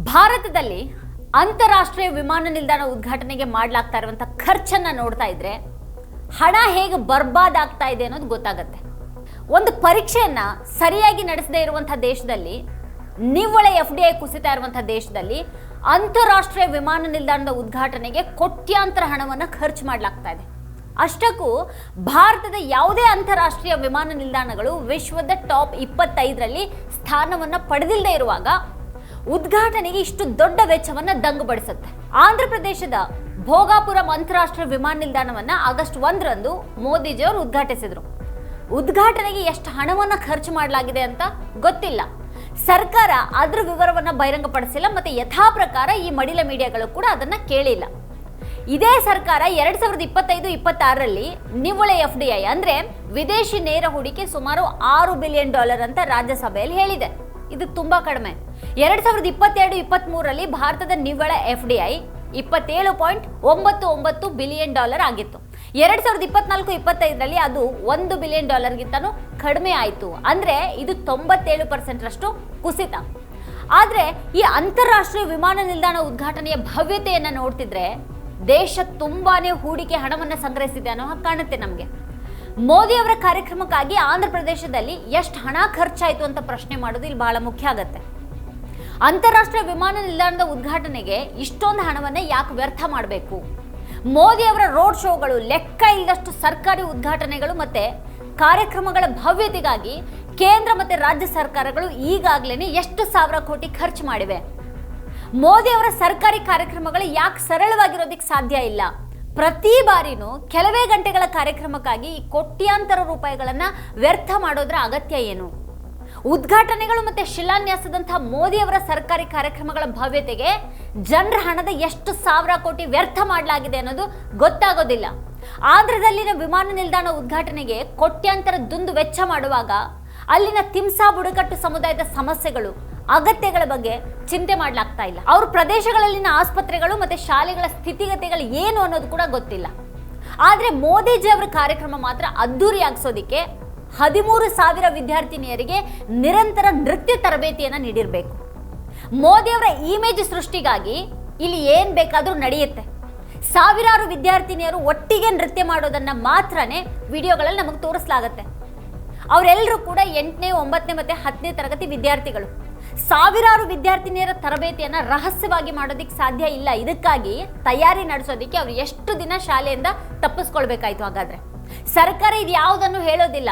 ಭಾರತದಲ್ಲಿ ಅಂತಾರಾಷ್ಟ್ರೀಯ ವಿಮಾನ ನಿಲ್ದಾಣ ಉದ್ಘಾಟನೆಗೆ ಮಾಡಲಾಗ್ತಾ ಇರುವಂತ ಖರ್ಚನ್ನ ನೋಡ್ತಾ ಇದ್ರೆ ಹಣ ಹೇಗೆ ಬರ್ಬಾದ್ ಆಗ್ತಾ ಇದೆ ಅನ್ನೋದು ಗೊತ್ತಾಗುತ್ತೆ. ಒಂದು ಪರೀಕ್ಷೆಯನ್ನ ಸರಿಯಾಗಿ ನಡೆಸದೇ ಇರುವಂತಹ ದೇಶದಲ್ಲಿ, ನಿವ್ವಳ FDI ಕುಸಿತಾ ಇರುವಂತಹ ದೇಶದಲ್ಲಿ ಅಂತಾರಾಷ್ಟ್ರೀಯ ವಿಮಾನ ನಿಲ್ದಾಣದ ಉದ್ಘಾಟನೆಗೆ ಕೋಟ್ಯಾಂತರ ಹಣವನ್ನು ಖರ್ಚು ಮಾಡಲಾಗ್ತಾ ಇದೆ. ಅಷ್ಟಕ್ಕೂ ಭಾರತದ ಯಾವುದೇ ಅಂತಾರಾಷ್ಟ್ರೀಯ ವಿಮಾನ ನಿಲ್ದಾಣಗಳು ವಿಶ್ವದ ಟಾಪ್ 25ರಲ್ಲಿ ಸ್ಥಾನವನ್ನು ಪಡೆದಿಲ್ಲದೆ ಇರುವಾಗ ಉದ್ಘಾಟನೆಗೆ ಇಷ್ಟು ದೊಡ್ಡ ವೆಚ್ಚವನ್ನು ದಂಗುಬಡಿಸುತ್ತೆ. ಆಂಧ್ರ ಪ್ರದೇಶದ ಭೋಗಾಪುರಂ ಅಂತಾರಾಷ್ಟ್ರೀಯ ವಿಮಾನ ನಿಲ್ದಾಣವನ್ನು ಆಗಸ್ಟ್ 1ರಂದು ಮೋದಿಜಿಯವರು ಉದ್ಘಾಟಿಸಿದರು. ಉದ್ಘಾಟನೆಗೆ ಎಷ್ಟು ಹಣವನ್ನು ಖರ್ಚು ಮಾಡಲಾಗಿದೆ ಅಂತ ಗೊತ್ತಿಲ್ಲ. ಸರ್ಕಾರ ಅದರ ವಿವರವನ್ನು ಬಹಿರಂಗಪಡಿಸಿಲ್ಲ, ಮತ್ತೆ ಯಥಾ ಪ್ರಕಾರ ಈ ಮಡಿಲ ಮೀಡಿಯಾಗಳು ಕೂಡ ಅದನ್ನ ಕೇಳಿಲ್ಲ. ಇದೇ ಸರ್ಕಾರ 2025-26ರಲ್ಲಿ ನಿವ್ವಳ FDI ಅಂದ್ರೆ ವಿದೇಶಿ ನೇರ ಹೂಡಿಕೆ ಸುಮಾರು $6 ಬಿಲಿಯನ್ ಅಂತ ರಾಜ್ಯಸಭೆಯಲ್ಲಿ ಹೇಳಿದೆ. ಇದು ತುಂಬಾ ಕಡಿಮೆ. 2022-23ರಲ್ಲಿ ಭಾರತದ ನಿವ್ವಳ FDI $27.99 ಬಿಲಿಯನ್ ಆಗಿತ್ತು. 2024-25ರಲ್ಲಿ ಅದು $1 ಬಿಲಿಯನ್ ಗಿಂತನೂ ಕಡಿಮೆ ಆಯಿತು. ಅಂದ್ರೆ ಇದು 97% ಕುಸಿತ. ಆದ್ರೆ ಈ ಅಂತಾರಾಷ್ಟ್ರೀಯ ವಿಮಾನ ನಿಲ್ದಾಣ ಉದ್ಘಾಟನೆಯ ಭವ್ಯತೆಯನ್ನ ನೋಡ್ತಿದ್ರೆ ದೇಶ ತುಂಬಾನೇ ಹೂಡಿಕೆ ಹಣವನ್ನು ಸಂಗ್ರಹಿಸಿದೆ ಅನ್ನೋ ಹಾಗೆ ಕಾಣುತ್ತೆ ನಮಗೆ. ಮೋದಿ ಅವರ ಕಾರ್ಯಕ್ರಮಕ್ಕಾಗಿ ಆಂಧ್ರ ಪ್ರದೇಶದಲ್ಲಿ ಎಷ್ಟು ಹಣ ಖರ್ಚಾಯಿತು ಅಂತ ಪ್ರಶ್ನೆ ಮಾಡೋದು ಇಲ್ಲಿ ಬಹಳ ಮುಖ್ಯ ಆಗುತ್ತೆ. ಅಂತಾರಾಷ್ಟ್ರೀಯ ವಿಮಾನ ನಿಲ್ದಾಣದ ಉದ್ಘಾಟನೆಗೆ ಇಷ್ಟೊಂದು ಹಣವನ್ನ ಯಾಕೆ ವ್ಯರ್ಥ ಮಾಡಬೇಕು? ಮೋದಿ ಅವರ ರೋಡ್ ಶೋಗಳು, ಲೆಕ್ಕ ಇಲ್ಲದಷ್ಟು ಸರ್ಕಾರಿ ಉದ್ಘಾಟನೆಗಳು ಮತ್ತೆ ಕಾರ್ಯಕ್ರಮಗಳ ಭವ್ಯತೆಗಾಗಿ ಕೇಂದ್ರ ಮತ್ತೆ ರಾಜ್ಯ ಸರ್ಕಾರಗಳು ಈಗಾಗಲೇ ಎಷ್ಟು ಸಾವಿರ ಕೋಟಿ ಖರ್ಚು ಮಾಡಿವೆ. ಮೋದಿ ಅವರ ಸರ್ಕಾರಿ ಕಾರ್ಯಕ್ರಮಗಳು ಯಾಕೆ ಸರಳವಾಗಿರೋದಕ್ಕೆ ಸಾಧ್ಯ ಇಲ್ಲ? ಪ್ರತಿ ಬಾರಿನೂ ಕೆಲವೇ ಗಂಟೆಗಳ ಕಾರ್ಯಕ್ರಮಕ್ಕಾಗಿ ಕೋಟ್ಯಾಂತರ ರೂಪಾಯಿಗಳನ್ನ ವ್ಯರ್ಥ ಮಾಡೋದ್ರ ಅಗತ್ಯ ಏನು? ಉದ್ಘಾಟನೆಗಳು ಮತ್ತೆ ಶಿಲಾನ್ಯಾಸದಂತಹ ಮೋದಿ ಅವರ ಸರ್ಕಾರಿ ಕಾರ್ಯಕ್ರಮಗಳ ಭವ್ಯತೆಗೆ ಜನರ ಹಣದ ಎಷ್ಟು ಸಾವಿರ ಕೋಟಿ ವ್ಯರ್ಥ ಮಾಡಲಾಗಿದೆ ಅನ್ನೋದು ಗೊತ್ತಾಗೋದಿಲ್ಲ. ಆಂಧ್ರದಲ್ಲಿನ ವಿಮಾನ ನಿಲ್ದಾಣ ಉದ್ಘಾಟನೆಗೆ ಕೋಟ್ಯಾಂತರ ದುಂದು ವೆಚ್ಚ ಮಾಡುವಾಗ ಅಲ್ಲಿನ ತಿಮ್ಸಾ ಬುಡಕಟ್ಟು ಸಮುದಾಯದ ಸಮಸ್ಯೆಗಳು, ಅಗತ್ಯಗಳ ಬಗ್ಗೆ ಚಿಂತೆ ಮಾಡಲಾಗ್ತಾ ಇಲ್ಲ. ಅವ್ರ ಪ್ರದೇಶಗಳಲ್ಲಿನ ಆಸ್ಪತ್ರೆಗಳು ಮತ್ತೆ ಶಾಲೆಗಳ ಸ್ಥಿತಿಗತಿಗಳು ಏನು ಅನ್ನೋದು ಕೂಡ ಗೊತ್ತಿಲ್ಲ. ಆದ್ರೆ ಮೋದಿಜಿ ಅವರ ಕಾರ್ಯಕ್ರಮ ಮಾತ್ರ ಅದ್ದೂರಿಯಾಗಿಸೋದಿಕ್ಕೆ 13,000 ವಿದ್ಯಾರ್ಥಿನಿಯರಿಗೆ ನಿರಂತರ ನೃತ್ಯ ತರಬೇತಿಯನ್ನ ನೀಡಿರಬೇಕು. ಮೋದಿ ಅವರ ಇಮೇಜ್ ಸೃಷ್ಟಿಗಾಗಿ ಇಲ್ಲಿ ಏನ್ ಬೇಕಾದ್ರೂ ನಡೆಯುತ್ತೆ. ಸಾವಿರಾರು ವಿದ್ಯಾರ್ಥಿನಿಯರು ಒಟ್ಟಿಗೆ ನೃತ್ಯ ಮಾಡೋದನ್ನ ಮಾತ್ರನೇ ವಿಡಿಯೋಗಳಲ್ಲಿ ನಮಗೆ ತೋರಿಸಲಾಗತ್ತೆ. ಅವರೆಲ್ಲರೂ ಕೂಡ 8ನೇ, 9ನೇ ಮತ್ತೆ 10ನೇ ತರಗತಿ ವಿದ್ಯಾರ್ಥಿಗಳು. ಸಾವಿರಾರು ವಿದ್ಯಾರ್ಥಿನಿಯರ ತರಬೇತಿಯನ್ನ ರಹಸ್ಯವಾಗಿ ಮಾಡೋದಿಕ್ಕೆ ಸಾಧ್ಯ ಇಲ್ಲ. ಇದಕ್ಕಾಗಿ ತಯಾರಿ ನಡೆಸೋದಿಕ್ಕೆ ಅವ್ರು ಎಷ್ಟು ದಿನ ಶಾಲೆಯಿಂದ ತಪ್ಪಿಸ್ಕೊಳ್ಬೇಕಾಯ್ತು? ಹಾಗಾದ್ರೆ ಸರ್ಕಾರ ಇದು ಯಾವುದನ್ನು ಹೇಳೋದಿಲ್ಲ.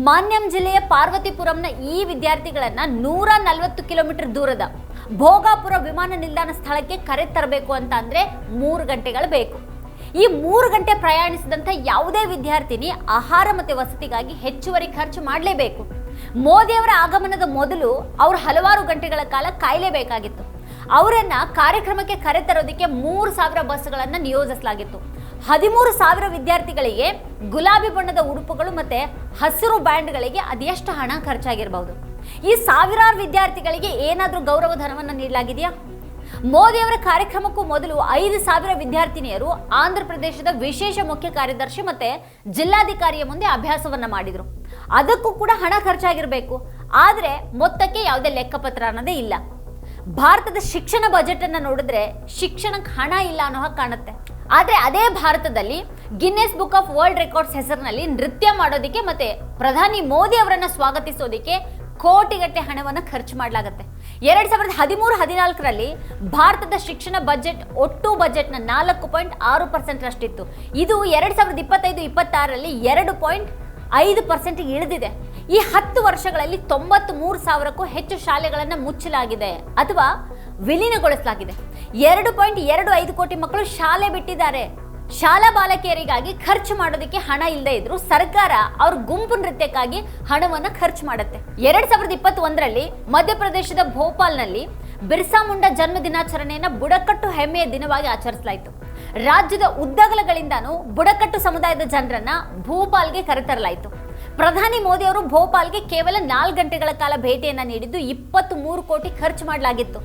ಮಾನ್ಯಂ ಜಿಲ್ಲೆಯ ಪಾರ್ವತಿಪುರಂನ ಈ ವಿದ್ಯಾರ್ಥಿಗಳನ್ನ 140 ಕಿಲೋಮೀಟರ್ ದೂರದ ಭೋಗಾಪುರ ವಿಮಾನ ನಿಲ್ದಾಣ ಸ್ಥಳಕ್ಕೆ ಕರೆ ತರಬೇಕು ಅಂತ ಅಂದ್ರೆ 3 ಗಂಟೆಗಳು ಬೇಕು. ಈ 3 ಗಂಟೆ ಪ್ರಯಾಣಿಸಿದಂಥ ಯಾವುದೇ ವಿದ್ಯಾರ್ಥಿನಿ ಆಹಾರ ಮತ್ತು ವಸತಿಗಾಗಿ ಹೆಚ್ಚುವರಿ ಖರ್ಚು ಮಾಡಲೇಬೇಕು. ಮೋದಿಯವರ ಆಗಮನದ ಮೊದಲು ಅವರು ಹಲವಾರು ಗಂಟೆಗಳ ಕಾಲ ಕಾಯಲೇಬೇಕಾಗಿತ್ತು. ಅವರನ್ನ ಕಾರ್ಯಕ್ರಮಕ್ಕೆ ಕರೆತರೋದಕ್ಕೆ 3,000 ಬಸ್ಗಳನ್ನು ನಿಯೋಜಿಸಲಾಗಿತ್ತು. 13,000 ವಿದ್ಯಾರ್ಥಿಗಳಿಗೆ ಗುಲಾಬಿ ಬಣ್ಣದ ಉಡುಪುಗಳು ಮತ್ತೆ ಹಸಿರು ಬ್ಯಾಂಡ್ಗಳಿಗೆ ಅದೆಷ್ಟು ಹಣ ಖರ್ಚಾಗಿರಬಹುದು? ಈ ಸಾವಿರಾರು ವಿದ್ಯಾರ್ಥಿಗಳಿಗೆ ಏನಾದರೂ ಗೌರವ ಧನವನ್ನು ನೀಡಲಾಗಿದೆಯಾ? ಮೋದಿ ಅವರ ಕಾರ್ಯಕ್ರಮಕ್ಕೂ ಮೊದಲು 5,000 ವಿದ್ಯಾರ್ಥಿನಿಯರು ಆಂಧ್ರ ಪ್ರದೇಶದ ವಿಶೇಷ ಮುಖ್ಯ ಕಾರ್ಯದರ್ಶಿ ಮತ್ತೆ ಜಿಲ್ಲಾಧಿಕಾರಿಯ ಮುಂದೆ ಅಭ್ಯಾಸವನ್ನ ಮಾಡಿದ್ರು. ಅದಕ್ಕೂ ಕೂಡ ಹಣ ಖರ್ಚಾಗಿರಬೇಕು. ಆದ್ರೆ ಮೊತ್ತಕ್ಕೆ ಯಾವುದೇ ಲೆಕ್ಕಪತ್ರ ಅನ್ನೋದೇ ಇಲ್ಲ. ಭಾರತದ ಶಿಕ್ಷಣ ಬಜೆಟ್ ಅನ್ನ ನೋಡಿದ್ರೆ ಶಿಕ್ಷಣಕ್ಕೆ ಹಣ ಇಲ್ಲ ಅನ್ನೋ ಹಾಗೆ ಕಾಣುತ್ತೆ. ಆದ್ರೆ ಅದೇ ಭಾರತದಲ್ಲಿ Guinness book of world records ಹೆಸರಿನಲ್ಲಿ ನೃತ್ಯ ಮಾಡೋದಿಕ್ಕೆ ಮತ್ತೆ ಪ್ರಧಾನಿ ಮೋದಿ ಅವರನ್ನ ಸ್ವಾಗತಿಸೋದಿಕ್ಕೆ ಕೋಟಿಗಟ್ಟಲೆ ಹಣವನ್ನು ಖರ್ಚು ಮಾಡಲಾಗುತ್ತೆ. 2013-14ರಲ್ಲಿ ಭಾರತದ ಶಿಕ್ಷಣ ಬಜೆಟ್ ಒಟ್ಟು ಬಜೆಟ್ನ 4.6% ಅಷ್ಟಿತ್ತು. ಇದು 2025-26ರಲ್ಲಿ 2.5% ಇಳಿದಿದೆ. ಈ 10 ವರ್ಷಗಳಲ್ಲಿ 93,000ಕ್ಕೂ ಹೆಚ್ಚು ಶಾಲೆಗಳನ್ನು ಮುಚ್ಚಲಾಗಿದೆ ಅಥವಾ ವಿಲೀನಗೊಳಿಸಲಾಗಿದೆ. 2.25 ಕೋಟಿ ಮಕ್ಕಳು ಶಾಲೆ ಬಿಟ್ಟಿದ್ದಾರೆ. ಶಾಲಾ ಬಾಲಕಿಯರಿಗಾಗಿ ಖರ್ಚು ಮಾಡೋದಕ್ಕೆ ಹಣ ಇಲ್ಲದೆ ಇದ್ರು ಸರ್ಕಾರ ಅವ್ರ ಗುಂಪು ನೃತ್ಯಕ್ಕಾಗಿ ಹಣವನ್ನು ಖರ್ಚು ಮಾಡುತ್ತೆ. 2021ರಲ್ಲಿ ಮಧ್ಯಪ್ರದೇಶದ ಭೋಪಾಲ್ನಲ್ಲಿ ಬಿರ್ಸಾ ಮುಂಡಾ ಜನ್ಮ ದಿನಾಚರಣೆಯನ್ನ ಬುಡಕಟ್ಟು ಹೆಮ್ಮೆಯ ದಿನವಾಗಿ ಆಚರಿಸಲಾಯಿತು. ರಾಜ್ಯದ ಉದ್ದಗಲಗಳಿಂದಾನು ಬುಡಕಟ್ಟು ಸಮುದಾಯದ ಜನರನ್ನ ಭೋಪಾಲ್ಗೆ ಕರೆತರಲಾಯಿತು. ಪ್ರಧಾನಿ ಮೋದಿ ಅವರು ಭೋಪಾಲ್ಗೆ ಕೇವಲ 4 ಗಂಟೆಗಳ ಕಾಲ ಭೇಟಿಯನ್ನ ನೀಡಿದ್ದು 23 ಕೋಟಿ ಖರ್ಚು ಮಾಡಲಾಗಿತ್ತು.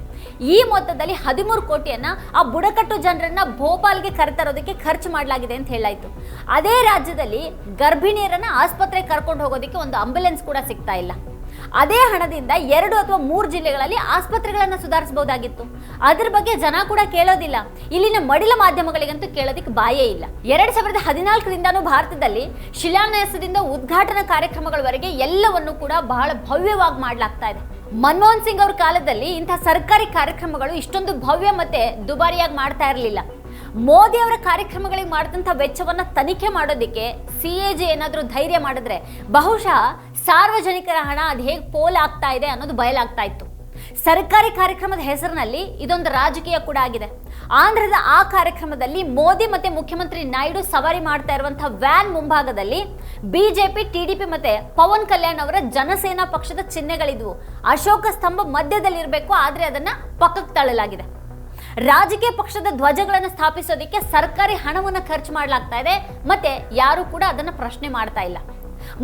ಈ ಮೊತ್ತದಲ್ಲಿ 13 ಕೋಟಿಯನ್ನ ಆ ಬುಡಕಟ್ಟು ಜನರನ್ನ ಭೋಪಾಲ್ಗೆ ಕರೆತರೋದಕ್ಕೆ ಖರ್ಚು ಮಾಡಲಾಗಿದೆ ಅಂತ ಹೇಳಾಯಿತು. ಅದೇ ರಾಜ್ಯದಲ್ಲಿ ಗರ್ಭಿಣಿಯರನ್ನ ಆಸ್ಪತ್ರೆಗೆ ಕರ್ಕೊಂಡು ಹೋಗೋದಕ್ಕೆ ಒಂದು ಆಂಬ್ಯುಲೆನ್ಸ್ ಕೂಡ ಸಿಗ್ತಾ ಇಲ್ಲ. ಅದೇ ಹಣದಿಂದ 2 ಅಥವಾ 3 ಜಿಲ್ಲೆಗಳಲ್ಲಿ ಆಸ್ಪತ್ರೆಗಳನ್ನು ಸುಧಾರಿಸಬಹುದಾಗಿತ್ತು. ಅದ್ರ ಬಗ್ಗೆ ಜನ ಕೂಡ ಕೇಳೋದಿಲ್ಲ. ಇಲ್ಲಿನ ಮಡಿಲ ಮಾಧ್ಯಮಗಳಿಗಂತೂ ಕೇಳೋದಿಕ್ಕೆ ಬಾಯೇ ಇಲ್ಲ. 2014ರಿಂದನೂ ಭಾರತದಲ್ಲಿ ಶಿಲಾನ್ಯಾಸದಿಂದ ಉದ್ಘಾಟನಾ ಕಾರ್ಯಕ್ರಮಗಳವರೆಗೆ ಎಲ್ಲವನ್ನೂ ಕೂಡ ಬಹಳ ಭವ್ಯವಾಗಿ ಮಾಡಲಾಗ್ತಾ ಇದೆ. ಮನಮೋಹನ್ ಸಿಂಗ್ ಅವ್ರ ಕಾಲದಲ್ಲಿ ಇಂತಹ ಸರ್ಕಾರಿ ಕಾರ್ಯಕ್ರಮಗಳು ಇಷ್ಟೊಂದು ಭವ್ಯ ಮತ್ತೆ ದುಬಾರಿಯಾಗಿ ಮಾಡ್ತಾ ಇರಲಿಲ್ಲ. ಮೋದಿ ಅವರ ಕಾರ್ಯಕ್ರಮಗಳಿಗೆ ಮಾಡಿದಂಥ ವೆಚ್ಚವನ್ನ ತನಿಖೆ ಮಾಡೋದಕ್ಕೆ CAG ಏನಾದರೂ ಧೈರ್ಯ ಮಾಡಿದ್ರೆ ಬಹುಶಃ ಸಾರ್ವಜನಿಕರ ಹಣ ಅದು ಹೇಗೆ ಪೋಲ್ ಆಗ್ತಾ ಇದೆ ಅನ್ನೋದು ಬಯಲಾಗ್ತಾ ಇತ್ತು. ಸರ್ಕಾರಿ ಕಾರ್ಯಕ್ರಮದ ಹೆಸರಿನಲ್ಲಿ ಇದೊಂದು ರಾಜಕೀಯ ಕೂಡ ಆಗಿದೆ. ಆಂಧ್ರದ ಆ ಕಾರ್ಯಕ್ರಮದಲ್ಲಿ ಮೋದಿ ಮತ್ತೆ ಮುಖ್ಯಮಂತ್ರಿ ನಾಯ್ಡು ಸವಾರಿ ಮಾಡ್ತಾ ಇರುವಂತಹ ವ್ಯಾನ್ ಮುಂಭಾಗದಲ್ಲಿ ಬಿಜೆಪಿ, TDP ಮತ್ತೆ ಪವನ್ ಕಲ್ಯಾಣ್ ಅವರ ಜನಸೇನಾ ಪಕ್ಷದ ಚಿಹ್ನೆಗಳಿದ್ವು. ಅಶೋಕ ಸ್ತಂಭ ಮಧ್ಯದಲ್ಲಿರಬೇಕು, ಆದ್ರೆ ಅದನ್ನ ಪಕ್ಕಕ್ಕೆ ತಳ್ಳಲಾಗಿದೆ. ರಾಜಕೀಯ ಪಕ್ಷದ ಧ್ವಜಗಳನ್ನು ಸ್ಥಾಪಿಸೋದಕ್ಕೆ ಸರ್ಕಾರಿ ಹಣವನ್ನು ಖರ್ಚು ಮಾಡಲಾಗ್ತಾ ಇದೆ, ಮತ್ತೆ ಯಾರು ಕೂಡ ಅದನ್ನು ಪ್ರಶ್ನೆ ಮಾಡ್ತಾ ಇಲ್ಲ.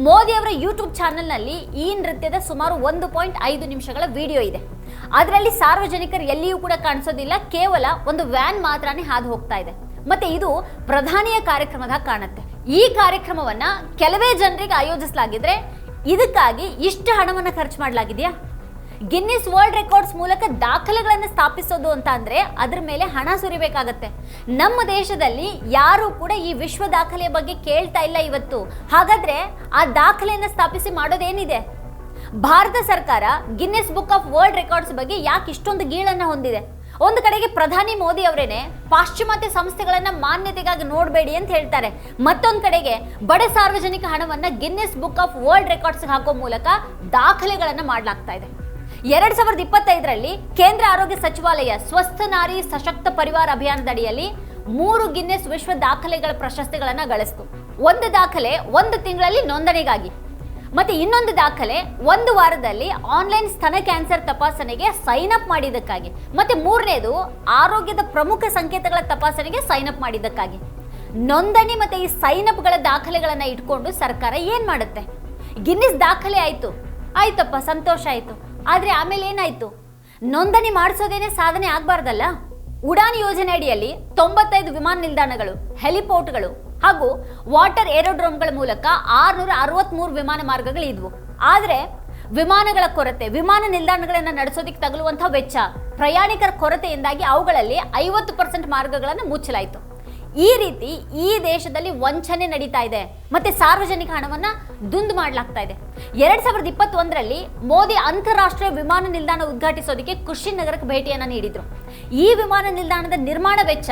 ಮೋದಿ ಅವರ ಯೂಟ್ಯೂಬ್ ಚಾನೆಲ್ನಲ್ಲಿ ಈ ನೃತ್ಯದ ಸುಮಾರು 1.5 ನಿಮಿಷಗಳ ವಿಡಿಯೋ ಇದೆ. ಅದರಲ್ಲಿ ಸಾರ್ವಜನಿಕರು ಎಲ್ಲಿಯೂ ಕೂಡ ಕಾಣಿಸೋದಿಲ್ಲ, ಕೇವಲ ಒಂದು ವ್ಯಾನ್ ಮಾತ್ರನೇ ಹಾದು ಹೋಗ್ತಾ ಇದೆ. ಮತ್ತೆ ಇದು ಪ್ರಧಾನಿಯ ಕಾರ್ಯಕ್ರಮದ ಕಾಣುತ್ತೆ. ಈ ಕಾರ್ಯಕ್ರಮವನ್ನ ಕೆಲವೇ ಜನರಿಗೆ ಆಯೋಜಿಸಲಾಗಿದ್ರೆ ಇದಕ್ಕಾಗಿ ಇಷ್ಟು ಹಣವನ್ನು ಖರ್ಚು ಮಾಡಲಾಗಿದೆಯಾ? ಗಿನ್ನಿಸ್ ವರ್ಲ್ಡ್ ರೆಕಾರ್ಡ್ಸ್ ಮೂಲಕ ದಾಖಲೆಗಳನ್ನು ಸ್ಥಾಪಿಸೋದು ಅಂತ ಅಂದ್ರೆ ಅದ್ರ ಮೇಲೆ ಹಣ ಸುರಿಬೇಕಾಗತ್ತೆ. ನಮ್ಮ ದೇಶದಲ್ಲಿ ಯಾರು ಕೂಡ ಈ ವಿಶ್ವ ದಾಖಲೆಯ ಬಗ್ಗೆ ಕೇಳ್ತಾ ಇಲ್ಲ ಇವತ್ತು. ಹಾಗಾದ್ರೆ ಆ ದಾಖಲೆಯನ್ನು ಸ್ಥಾಪಿಸಿ ಮಾಡೋದೇನಿದೆ? ಭಾರತ ಸರ್ಕಾರ Guinness book of world records ಬಗ್ಗೆ ಯಾಕೆ ಇಷ್ಟೊಂದು ಗೀಳನ್ನ ಹೊಂದಿದೆ? ಒಂದು ಕಡೆಗೆ ಪ್ರಧಾನಿ ಮೋದಿ ಅವರೇನೆ ಪಾಶ್ಚಿಮಾತ್ಯ ಸಂಸ್ಥೆಗಳನ್ನ ಮಾನ್ಯತೆಗಾಗಿ ನೋಡಬೇಡಿ ಅಂತ ಹೇಳ್ತಾರೆ. ಮತ್ತೊಂದು ಕಡೆಗೆ ಬಡ ಸಾರ್ವಜನಿಕ ಹಣವನ್ನ Guinness book of world records ಹಾಕೋ ಮೂಲಕ ದಾಖಲೆಗಳನ್ನ ಮಾಡಲಾಗ್ತಾ ಇದೆ. 2025ರಲ್ಲಿ ಕೇಂದ್ರ ಆರೋಗ್ಯ ಸಚಿವಾಲಯ ಸ್ವಸ್ಥ ನಾರಿ ಸಶಕ್ತ ಪರಿವಾರ ಅಭಿಯಾನದ ಅಡಿಯಲ್ಲಿ 3 ಗಿನ್ನೆಸ್ ವಿಶ್ವ ದಾಖಲೆಗಳ ಪ್ರಶಸ್ತಿಗಳನ್ನು ಗಳಿಸಿತು. ಒಂದು ದಾಖಲೆ 1 ತಿಂಗಳಲ್ಲಿ ನೋಂದಣಿಗಾಗಿ, ಮತ್ತೆ ಇನ್ನೊಂದು ದಾಖಲೆ 1 ವಾರದಲ್ಲಿ ಆನ್ಲೈನ್ ಸ್ತನ ಕ್ಯಾನ್ಸರ್ ತಪಾಸಣೆಗೆ ಸೈನ್ ಅಪ್ ಮಾಡಿದ್ದಕ್ಕಾಗಿ, ಮತ್ತೆ 3ನೇದು ಆರೋಗ್ಯದ ಪ್ರಮುಖ ಸಂಕೇತಗಳ ತಪಾಸಣೆಗೆ ಸೈನ್ ಅಪ್ ಮಾಡಿದ್ದಕ್ಕಾಗಿ. ನೋಂದಣಿ ಮತ್ತೆ ಈ ಸೈನ್ ಅಪ್ಗಳ ದಾಖಲೆಗಳನ್ನ ಇಟ್ಕೊಂಡು ಸರ್ಕಾರ ಏನ್ ಮಾಡುತ್ತೆ? ಗಿನ್ನಿಸ್ ದಾಖಲೆ ಆಯ್ತಪ್ಪ, ಸಂತೋಷ ಆಯ್ತು. ಆದ್ರೆ ಆಮೇಲೆ ಏನಾಯ್ತು? ನೋಂದಣಿ ಮಾಡಿಸೋದೇನೆ ಸಾಧನೆ ಆಗ್ಬಾರ್ದಲ್ಲ? ಉಡಾನ್ ಯೋಜನೆ ಅಡಿಯಲ್ಲಿ 95 ವಿಮಾನ ನಿಲ್ದಾಣಗಳು, ಹೆಲಿಪೋರ್ಟ್ಗಳು ಹಾಗೂ ವಾಟರ್ ಏರೋಡ್ರೋಮ್ಗಳ ಮೂಲಕ 663 ವಿಮಾನ ಮಾರ್ಗಗಳು ಇದ್ವು. ಆದ್ರೆ ವಿಮಾನಗಳ ಕೊರತೆ, ವಿಮಾನ ನಿಲ್ದಾಣಗಳನ್ನು ನಡೆಸೋದಿಕ್ಕೆ ತಗಲುವಂತಹ ವೆಚ್ಚ, ಪ್ರಯಾಣಿಕರ ಕೊರತೆಯಿಂದಾಗಿ ಅವುಗಳಲ್ಲಿ 50% ಮಾರ್ಗಗಳನ್ನು ಮುಚ್ಚಲಾಯಿತು. ಈ ರೀತಿ ಈ ದೇಶದಲ್ಲಿ ವಂಚನೆ ನಡೀತಾ ಇದೆ, ಮತ್ತೆ ಸಾರ್ವಜನಿಕ ಹಣವನ್ನ ದುಂದು ಮಾಡಲಾಗ್ತಾ ಇದೆ. 2021ರಲ್ಲಿ ಮೋದಿ ಅಂತಾರಾಷ್ಟ್ರೀಯ ವಿಮಾನ ನಿಲ್ದಾಣ ಉದ್ಘಾಟಿಸೋದಕ್ಕೆ ಕುಶಿನಗರಕ್ಕೆ ಭೇಟಿಯನ್ನ ನೀಡಿದ್ರು. ಈ ವಿಮಾನ ನಿಲ್ದಾಣದ ನಿರ್ಮಾಣ ವೆಚ್ಚ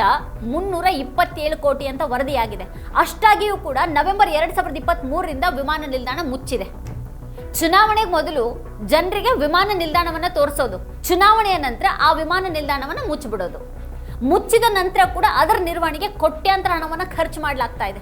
327 ಕೋಟಿ ಅಂತ ವರದಿಯಾಗಿದೆ. ಅಷ್ಟಾಗಿಯೂ ಕೂಡ ನವೆಂಬರ್ 2023ರಿಂದ ವಿಮಾನ ನಿಲ್ದಾಣ ಮುಚ್ಚಿದೆ. ಚುನಾವಣೆಗೆ ಮೊದಲು ಜನರಿಗೆ ವಿಮಾನ ನಿಲ್ದಾಣವನ್ನ ತೋರಿಸೋದು, ಚುನಾವಣೆಯ ನಂತರ ಆ ವಿಮಾನ ನಿಲ್ದಾಣವನ್ನ ಮುಚ್ಚಿಬಿಡೋದು. ಮುಚ್ಚಿದ ನಂತರ ಕೂಡ ಅದರ ನಿರ್ವಹಣೆಗೆ ಕೋಟ್ಯಾಂತರ ಹಣವನ್ನು ಖರ್ಚು ಮಾಡಲಾಗ್ತಾ ಇದೆ.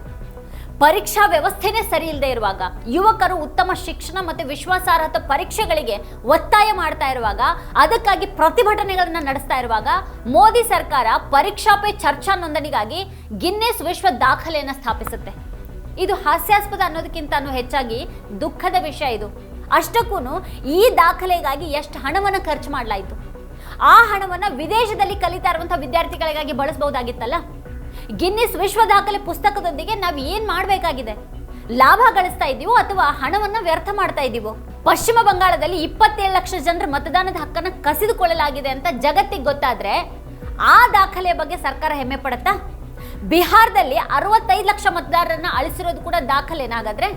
ಪರೀಕ್ಷಾ ವ್ಯವಸ್ಥೆನೇ ಸರಿ ಇಲ್ಲದೆ ಇರುವಾಗ, ಯುವಕರು ಉತ್ತಮ ಶಿಕ್ಷಣ ಮತ್ತು ವಿಶ್ವಾಸಾರ್ಹತೆ ಪರೀಕ್ಷೆಗಳಿಗೆ ಒತ್ತಾಯ ಮಾಡ್ತಾ ಇರುವಾಗ, ಅದಕ್ಕಾಗಿ ಪ್ರತಿಭಟನೆಗಳನ್ನ ನಡೆಸ್ತಾ ಇರುವಾಗ ಮೋದಿ ಸರ್ಕಾರ ಪರೀಕ್ಷಾ ಪೇ ಚರ್ಚಾ ನೋಂದಣಿಗಾಗಿ ಗಿನ್ನೆಸ್ ವಿಶ್ವ ದಾಖಲೆಯನ್ನು ಸ್ಥಾಪಿಸುತ್ತೆ. ಇದು ಹಾಸ್ಯಾಸ್ಪದ ಅನ್ನೋದಕ್ಕಿಂತ ಹೆಚ್ಚಾಗಿ ದುಃಖದ ವಿಷಯ ಇದು. ಅಷ್ಟಕ್ಕೂ ಈ ದಾಖಲೆಗಾಗಿ ಎಷ್ಟು ಹಣವನ್ನು ಖರ್ಚು ಮಾಡಲಾಯಿತು? ಆ ಹಣವನ್ನ ವಿದೇಶದಲ್ಲಿ ಕಲಿತಾ ಇರುವಂತಹ ವಿದ್ಯಾರ್ಥಿಗಳಿಗಾಗಿ ಬಳಸಬಹುದಾಗಿತ್ತಲ್ಲ. ಗಿನ್ನಿಸ್ ವಿಶ್ವ ದಾಖಲೆ ಪುಸ್ತಕದೊಂದಿಗೆ ನಾವು ಏನ್ ಮಾಡಬೇಕಾಗಿದೆ? ಲಾಭ ಗಳಿಸ್ತಾ ಇದೀವೋ ಅಥವಾ ಹಣವನ್ನ ವ್ಯರ್ಥ ಮಾಡ್ತಾ ಇದೀವೋ? ಪಶ್ಚಿಮ ಬಂಗಾಳದಲ್ಲಿ 27 ಲಕ್ಷ ಜನರ ಮತದಾನದ ಹಕ್ಕನ್ನು ಕಸಿದುಕೊಳ್ಳಲಾಗಿದೆ ಅಂತ ಜಗತ್ತಿಗೆ ಗೊತ್ತಾದ್ರೆ ಆ ದಾಖಲೆಯ ಬಗ್ಗೆ ಸರ್ಕಾರ ಹೆಮ್ಮೆ ಪಡುತ್ತಾ? ಬಿಹಾರದಲ್ಲಿ 65 ಲಕ್ಷ ಮತದಾರರನ್ನ ಅಳಿಸಿರೋದು ಕೂಡ ದಾಖಲೆನಾಗಾದ್ರೆ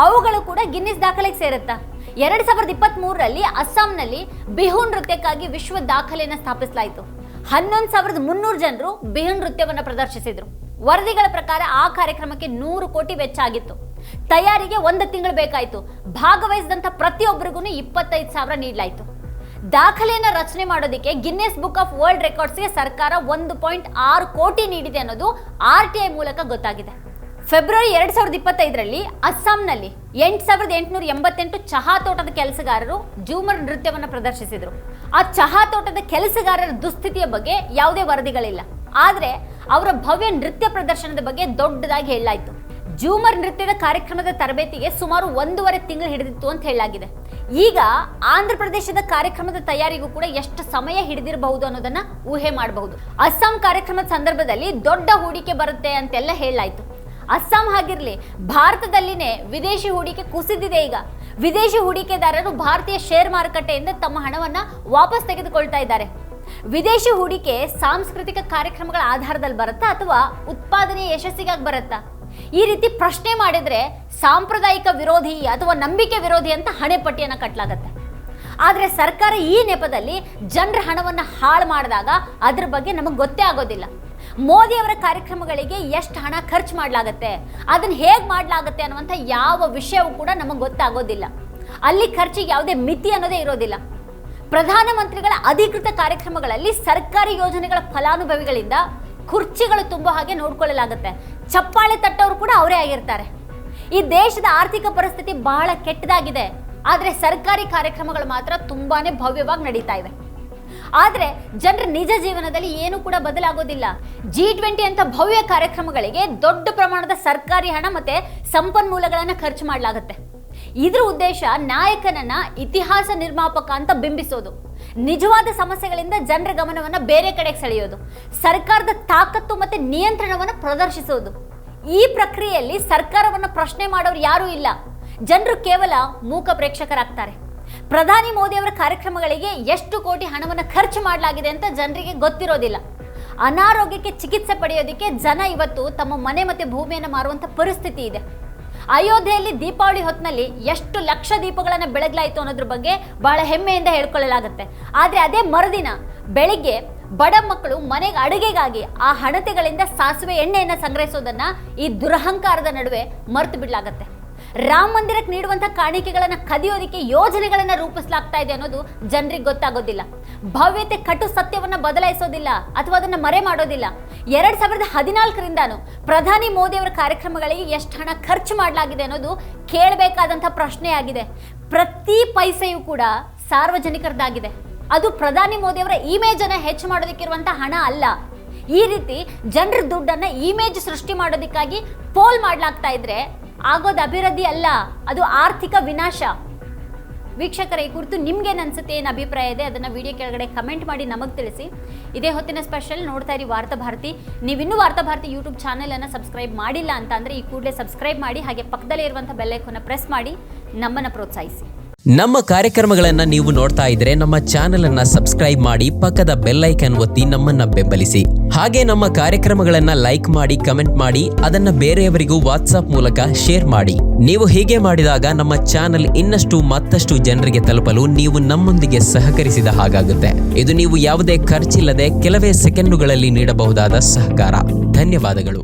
ಅವುಗಳು ಕೂಡ ಗಿನ್ನಿಸ್ ದಾಖಲೆಗೆ ಸೇರುತ್ತಾ? 2023ರಲ್ಲಿ ಅಸ್ಸಾಂನಲ್ಲಿ ಬಿಹು ನೃತ್ಯಕ್ಕಾಗಿ ವಿಶ್ವ ದಾಖಲೆಯನ್ನು ಸ್ಥಾಪಿಸಲಾಯಿತು. 11,300 ಜನರು ಬಿಹು ನೃತ್ಯವನ್ನು ಪ್ರದರ್ಶಿಸಿದ್ರು. ವರದಿಗಳ ಪ್ರಕಾರ ಆ ಕಾರ್ಯಕ್ರಮಕ್ಕೆ 100 ಕೋಟಿ ವೆಚ್ಚ ಆಗಿತ್ತು. ತಯಾರಿಗೆ 1 ತಿಂಗಳು ಬೇಕಾಯಿತು. ಭಾಗವಹಿಸಿದಂಥ ಪ್ರತಿಯೊಬ್ಬರಿಗೂ 25,000 ನೀಡಲಾಯಿತು. ದಾಖಲೆಯನ್ನು ರಚನೆ ಮಾಡೋದಕ್ಕೆ ಗಿನ್ನೆಸ್ ಬುಕ್ ಆಫ್ ವರ್ಲ್ಡ್ ರೆಕಾರ್ಡ್ಸ್ಗೆ ಸರ್ಕಾರ 1.6 ಕೋಟಿ ನೀಡಿದೆ ಅನ್ನೋದು RTI ಮೂಲಕ ಗೊತ್ತಾಗಿದೆ. ಫೆಬ್ರವರಿ 2025ರಲ್ಲಿ ಅಸ್ಸಾಂನಲ್ಲಿ 8,888 ಚಹಾ ತೋಟದ ಕೆಲಸಗಾರರು ಝೂಮರ್ ನೃತ್ಯವನ್ನು ಪ್ರದರ್ಶಿಸಿದರು. ಆ ಚಹಾ ತೋಟದ ಕೆಲಸಗಾರರ ದುಸ್ಥಿತಿಯ ಬಗ್ಗೆ ಯಾವುದೇ ವರದಿಗಳಿಲ್ಲ. ಆದರೆ ಅವರ ಭವ್ಯ ನೃತ್ಯ ಪ್ರದರ್ಶನದ ಬಗ್ಗೆ ದೊಡ್ಡದಾಗಿ ಹೇಳಲಾಯಿತು. ಝೂಮರ್ ನೃತ್ಯದ ಕಾರ್ಯಕ್ರಮದ ತರಬೇತಿಗೆ ಸುಮಾರು 1.5 ತಿಂಗಳು ಹಿಡಿದಿತ್ತು ಅಂತ ಹೇಳಲಾಗಿದೆ. ಈಗ ಆಂಧ್ರ ಪ್ರದೇಶದ ಕಾರ್ಯಕ್ರಮದ ತಯಾರಿಗೂ ಕೂಡ ಎಷ್ಟು ಸಮಯ ಹಿಡಿದಿರಬಹುದು ಅನ್ನೋದನ್ನ ಊಹೆ ಮಾಡಬಹುದು. ಅಸ್ಸಾಂ ಕಾರ್ಯಕ್ರಮದ ಸಂದರ್ಭದಲ್ಲಿ ದೊಡ್ಡ ಹೂಡಿಕೆ ಬರುತ್ತೆ ಅಂತೆಲ್ಲ ಹೇಳಲಾಯಿತು. ಅಸ್ಸಾಂ ಹಾಗಿರ್ಲಿ, ಭಾರತದಲ್ಲಿನೇ ವಿದೇಶಿ ಹೂಡಿಕೆ ಕುಸಿದಿದೆ. ಈಗ ವಿದೇಶಿ ಹೂಡಿಕೆದಾರರು ಭಾರತೀಯ ಶೇರ್ ಮಾರುಕಟ್ಟೆಯಿಂದ ತಮ್ಮ ಹಣವನ್ನು ವಾಪಸ್ ತೆಗೆದುಕೊಳ್ತಾ ಇದ್ದಾರೆ. ವಿದೇಶಿ ಹೂಡಿಕೆ ಸಾಂಸ್ಕೃತಿಕ ಕಾರ್ಯಕ್ರಮಗಳ ಆಧಾರದಲ್ಲಿ ಬರುತ್ತಾ ಅಥವಾ ಉತ್ಪಾದನೆಯ ಯಶಸ್ಸಿಗಾಗಿ ಬರುತ್ತಾ? ಈ ರೀತಿ ಪ್ರಶ್ನೆ ಮಾಡಿದ್ರೆ ಸಾಂಪ್ರದಾಯಿಕ ವಿರೋಧಿ ಅಥವಾ ನಂಬಿಕೆ ವಿರೋಧಿ ಅಂತ ಹಣೆಪಟ್ಟಿಯನ್ನು ಕಟ್ಟಲಾಗತ್ತೆ. ಆದರೆ ಸರ್ಕಾರ ಈ ನೆಪದಲ್ಲಿ ಜನರ ಹಣವನ್ನು ಹಾಳು ಮಾಡಿದಾಗ ಅದ್ರ ಬಗ್ಗೆ ನಮಗೆ ಗೊತ್ತೇ ಆಗೋದಿಲ್ಲ. ಮೋದಿ ಅವರ ಕಾರ್ಯಕ್ರಮಗಳಿಗೆ ಎಷ್ಟು ಹಣ ಖರ್ಚು ಮಾಡಲಾಗತ್ತೆ, ಅದನ್ನು ಹೇಗೆ ಮಾಡಲಾಗತ್ತೆ ಅನ್ನುವಂಥ ಯಾವ ವಿಷಯವೂ ಕೂಡ ನಮಗೆ ಗೊತ್ತಾಗೋದಿಲ್ಲ. ಅಲ್ಲಿ ಖರ್ಚಿಗೆ ಯಾವುದೇ ಮಿತಿ ಅನ್ನೋದೇ ಇರೋದಿಲ್ಲ. ಪ್ರಧಾನಮಂತ್ರಿಗಳ ಅಧಿಕೃತ ಕಾರ್ಯಕ್ರಮಗಳಲ್ಲಿ ಸರ್ಕಾರಿ ಯೋಜನೆಗಳ ಫಲಾನುಭವಿಗಳಿಂದ ಕುರ್ಚಿಗಳು ತುಂಬ ಹಾಗೆ ನೋಡ್ಕೊಳ್ಳಲಾಗುತ್ತೆ. ಚಪ್ಪಾಳೆ ತಟ್ಟವರು ಕೂಡ ಅವರೇ ಆಗಿರ್ತಾರೆ. ಈ ದೇಶದ ಆರ್ಥಿಕ ಪರಿಸ್ಥಿತಿ ಬಹಳ ಕೆಟ್ಟದಾಗಿದೆ. ಆದರೆ ಸರ್ಕಾರಿ ಕಾರ್ಯಕ್ರಮಗಳು ಮಾತ್ರ ತುಂಬಾನೇ ಭವ್ಯವಾಗಿ ನಡೀತಾ ಇವೆ. ಆದರೆ ಜನರ ನಿಜ ಜೀವನದಲ್ಲಿ ಏನು ಕೂಡ ಬದಲಾಗೋದಿಲ್ಲ. G20 ಅಂತ ಭವ್ಯ ಕಾರ್ಯಕ್ರಮಗಳಿಗೆ ದೊಡ್ಡ ಪ್ರಮಾಣದ ಸರ್ಕಾರಿ ಹಣ ಮತ್ತೆ ಸಂಪನ್ಮೂಲಗಳನ್ನು ಖರ್ಚು ಮಾಡಲಾಗುತ್ತೆ. ಇದ್ರ ಉದ್ದೇಶ ನಾಯಕನನ್ನ ಇತಿಹಾಸ ನಿರ್ಮಾಪಕ ಅಂತ ಬಿಂಬಿಸೋದು, ನಿಜವಾದ ಸಮಸ್ಯೆಗಳಿಂದ ಜನರ ಗಮನವನ್ನು ಬೇರೆ ಕಡೆಗೆ ಸೆಳೆಯೋದು, ಸರ್ಕಾರದ ತಾಕತ್ತು ಮತ್ತೆ ನಿಯಂತ್ರಣವನ್ನು ಪ್ರದರ್ಶಿಸೋದು. ಈ ಪ್ರಕ್ರಿಯೆಯಲ್ಲಿ ಸರ್ಕಾರವನ್ನು ಪ್ರಶ್ನೆ ಮಾಡೋರು ಯಾರೂ ಇಲ್ಲ. ಜನರು ಕೇವಲ ಮೂಕ ಪ್ರೇಕ್ಷಕರಾಗ್ತಾರೆ. ಪ್ರಧಾನಿ ಮೋದಿ ಅವರ ಕಾರ್ಯಕ್ರಮಗಳಿಗೆ ಎಷ್ಟು ಕೋಟಿ ಹಣವನ್ನು ಖರ್ಚು ಮಾಡಲಾಗಿದೆ ಅಂತ ಜನರಿಗೆ ಗೊತ್ತಿರೋದಿಲ್ಲ. ಅನಾರೋಗ್ಯಕ್ಕೆ ಚಿಕಿತ್ಸೆ ಪಡೆಯೋದಕ್ಕೆ ಜನ ಇವತ್ತು ತಮ್ಮ ಮನೆ ಮತ್ತೆ ಭೂಮಿಯನ್ನು ಮಾರುವಂಥ ಪರಿಸ್ಥಿತಿ ಇದೆ. ಅಯೋಧ್ಯೆಯಲ್ಲಿ ದೀಪಾವಳಿ ಹೊತ್ತಿನಲ್ಲಿ ಎಷ್ಟು ಲಕ್ಷ ದೀಪಗಳನ್ನು ಬೆಳಗಲಾಯಿತು ಅನ್ನೋದ್ರ ಬಗ್ಗೆ ಬಹಳ ಹೆಮ್ಮೆಯಿಂದ ಹೇಳ್ಕೊಳ್ಳಲಾಗುತ್ತೆ. ಆದರೆ ಅದೇ ಮರುದಿನ ಬೆಳಿಗ್ಗೆ ಬಡ ಮಕ್ಕಳು ಮನೆಗೆ ಅಡುಗೆಗಾಗಿ ಆ ಹಣತೆಗಳಿಂದ ಸಾಸಿವೆ ಎಣ್ಣೆಯನ್ನು ಸಂಗ್ರಹಿಸೋದನ್ನ ಈ ದುರಹಂಕಾರದ ನಡುವೆ ಮರೆತು ಬಿಡಲಾಗತ್ತೆ. ರಾಮ ಮಂದಿರಕ್ಕೆ ನೀಡುವಂಥ ಕಾಣಿಕೆಗಳನ್ನು ಕದಿಯೋದಕ್ಕೆ ಯೋಜನೆಗಳನ್ನು ರೂಪಿಸಲಾಗ್ತಾ ಇದೆ ಅನ್ನೋದು ಜನರಿಗೆ ಗೊತ್ತಾಗೋದಿಲ್ಲ. ಭವ್ಯತೆ ಕಟು ಸತ್ಯವನ್ನು ಬದಲಾಯಿಸೋದಿಲ್ಲ ಅಥವಾ ಅದನ್ನು ಮರೆ ಮಾಡೋದಿಲ್ಲ. 2014ರಿಂದಾನು ಪ್ರಧಾನಿ ಮೋದಿ ಅವರ ಕಾರ್ಯಕ್ರಮಗಳಿಗೆ ಎಷ್ಟು ಹಣ ಖರ್ಚು ಮಾಡಲಾಗಿದೆ ಅನ್ನೋದು ಕೇಳಬೇಕಾದಂಥ ಪ್ರಶ್ನೆಯಾಗಿದೆ. ಪ್ರತಿ ಪೈಸೆಯೂ ಕೂಡ ಸಾರ್ವಜನಿಕರದಾಗಿದೆ. ಅದು ಪ್ರಧಾನಿ ಮೋದಿ ಅವರ ಇಮೇಜ್ ಅನ್ನು ಹೆಚ್ಚು ಮಾಡೋದಕ್ಕಿರುವಂಥ ಹಣ ಅಲ್ಲ. ಈ ರೀತಿ ಜನರ ದುಡ್ಡನ್ನು ಇಮೇಜ್ ಸೃಷ್ಟಿ ಮಾಡೋದಕ್ಕಾಗಿ ಪೋಲ್ ಮಾಡಲಾಗ್ತಾ ಇದ್ರೆ ಆಗೋದು ಅಭಿವೃದ್ಧಿ ಅಲ್ಲ, ಅದು ಆರ್ಥಿಕ ವಿನಾಶ. ವೀಕ್ಷಕರ, ಈ ಕುರಿತು ನಿಮ್ಗೇನು ಅನ್ಸುತ್ತೆ, ಏನು ಅಭಿಪ್ರಾಯ ಇದೆ ಅದನ್ನು ವಿಡಿಯೋ ಕೆಳಗಡೆ ಕಮೆಂಟ್ ಮಾಡಿ ನಮಗೆ ತಿಳಿಸಿ. ಇದೇ ಹೊತ್ತಿನ ಸ್ಪೆಷಲ್ ನೋಡ್ತಾ ಇರಿ ವಾರ್ತಾಭಾರತಿ. ನೀವಿನ್ನೂ ವಾರ್ತಾಭಾರತಿ ಯೂಟ್ಯೂಬ್ ಚಾನೆಲನ್ನು ಸಬ್ಸ್ಕ್ರೈಬ್ ಮಾಡಿಲ್ಲ ಅಂತ ಅಂದರೆ ಈ ಕೂಡಲೇ ಸಬ್ಸ್ಕ್ರೈಬ್ ಮಾಡಿ, ಹಾಗೆ ಪಕ್ಕದಲ್ಲೇ ಇರುವಂಥ ಬೆಲ್ ಐಕಾನ್ನ ಪ್ರೆಸ್ ಮಾಡಿ ನಮ್ಮನ್ನು ಪ್ರೋತ್ಸಾಹಿಸಿ. ನಮ್ಮ ಕಾರ್ಯಕ್ರಮಗಳನ್ನು ನೀವು ನೋಡ್ತಾ ಇದ್ರೆ ನಮ್ಮ ಚಾನೆಲ್ ಅನ್ನ ಸಬ್ಸ್ಕ್ರೈಬ್ ಮಾಡಿ, ಪಕ್ಕದ ಬೆಲ್ ಐಕಾನ್ ಒತ್ತಿ ನಮ್ಮನ್ನ ಬೆಂಬಲಿಸಿ. ಹಾಗೆ ನಮ್ಮ ಕಾರ್ಯಕ್ರಮಗಳನ್ನ ಲೈಕ್ ಮಾಡಿ, ಕಮೆಂಟ್ ಮಾಡಿ, ಅದನ್ನ ಬೇರೆಯವರಿಗೂ ವಾಟ್ಸ್ಆಪ್ ಮೂಲಕ ಶೇರ್ ಮಾಡಿ. ನೀವು ಹೀಗೆ ಮಾಡಿದಾಗ ನಮ್ಮ ಚಾನೆಲ್ ಇನ್ನಷ್ಟು ಮತ್ತಷ್ಟು ಜನರಿಗೆ ತಲುಪಲು ನೀವು ನಮ್ಮೊಂದಿಗೆ ಸಹಕರಿಸಿದ ಹಾಗಾಗುತ್ತೆ. ಇದು ನೀವು ಯಾವುದೇ ಖರ್ಚಿಲ್ಲದೆ ಕೆಲವೇ ಸೆಕೆಂಡುಗಳಲ್ಲಿ ನೀಡಬಹುದಾದ ಸಹಕಾರ. ಧನ್ಯವಾದಗಳು.